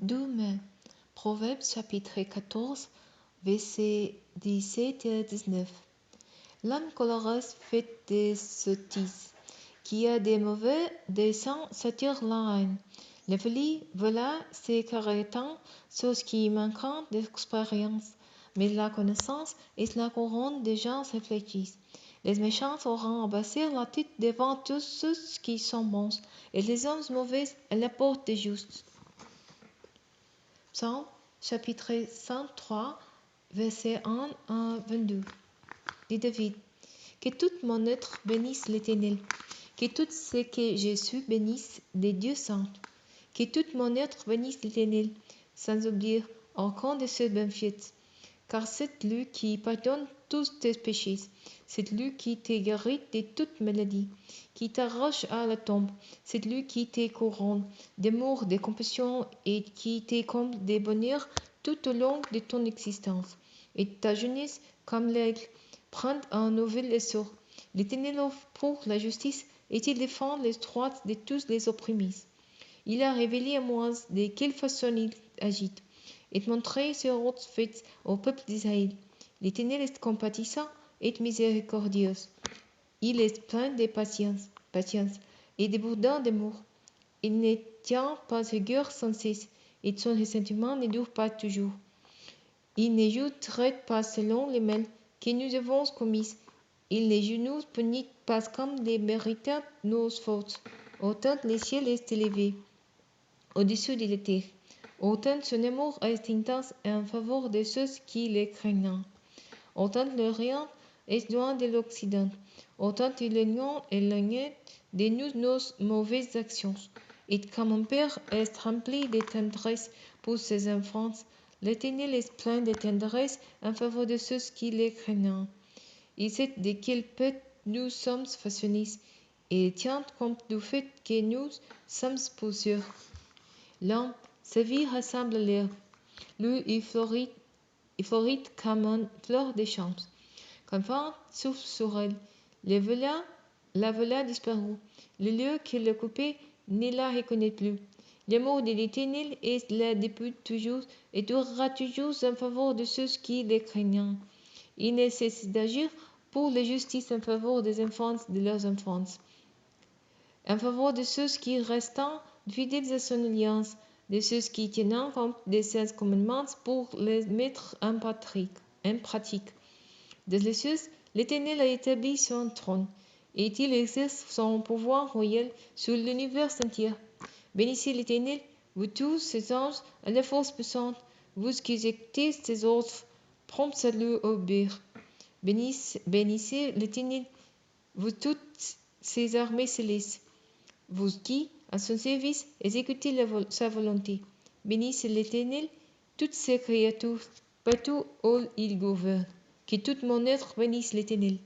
Demain. Proverbe chapitre 14, versets 17 à 19. L'homme coléreux fait des sottises, qui a des mauvais desseins s'attire la haine. La folie, voilà, c'est carrément chose qui manquent d'expérience, mais la connaissance est la couronne des gens réfléchis. Les méchants auront à baisser la tête devant tous ceux qui sont bons, et les hommes mauvais à la porte des justes. Psaume chapitre 103, versets 1 à 22. Dit David, que tout mon être bénisse l'Éternel, que tout ce que je suis bénisse des dieux saints, que tout mon être bénisse l'Éternel, sans oublier aucun de ses bienfaits, car c'est lui qui pardonne tous tes péchés, c'est lui qui te guérit de toute maladie, qui t'arrache à la tombe, c'est lui qui te couronne d'amour, de compassion et qui te comble de bonheur tout au long de ton existence. Et ta jeunesse, comme l'aigle, prend un nouvel essor. L'Éternel offre pour la justice et il défend les droits de tous les opprimés. Il a révélé à moi de quelle façon il agit, et montré ses routes faites au peuple d'Israël. L'Éternel est compatissant et miséricordieux. Il est plein de patience et débordant d'amour. Il ne tient pas rigueur sans cesse, et son ressentiment ne dure pas toujours. Il ne nous traite pas selon les mal que nous avons commis. Il ne nous punit pas comme les méritent nos fautes. Autant le ciel est élevé au-dessus de la terre, autant son amour est intense en faveur de ceux qui le craignent. Autant l'Orient est loin de l'Occident, autant il éloigné de nous nos mauvaises actions. Et comme un père est rempli de tendresse pour ses enfants, l'Éternel est plein de tendresse en faveur de ceux qui le craignent. Il sait de quel peuple nous sommes façonnés, et il tient compte du fait que nous sommes plusieurs. L'homme, sa vie ressemble à l'herbe. Lui, il fleurit comme une fleur des champs. Quand vent souffle sur elle, la voilà disparue. Le lieu qui l'a coupée ne la reconnaît plus. L'amour de l'Éternel est là depuis toujours et durera toujours en faveur de ceux qui le craignent. Il ne cesse d'agir pour la justice en faveur des enfants de leurs enfants, en faveur de ceux qui restent fidèles à son alliance, de ceux qui tiennent compte de ses commandements pour les mettre en pratique. Dans les cieux, l'Éternel a établi son trône, et il exerce son pouvoir royal sur l'univers entier. Bénissez l'Éternel, vous tous ses anges à la force puissante, vous qui exécutez ses ordres, prompt salut au obéir. Bénissez l'Éternel, vous toutes ses armées célestes, vous qui, à son service, exécutez sa volonté. Bénissez l'Éternel, toutes ses créatures, partout où il gouverne. Que tout mon être bénisse l'Éternel.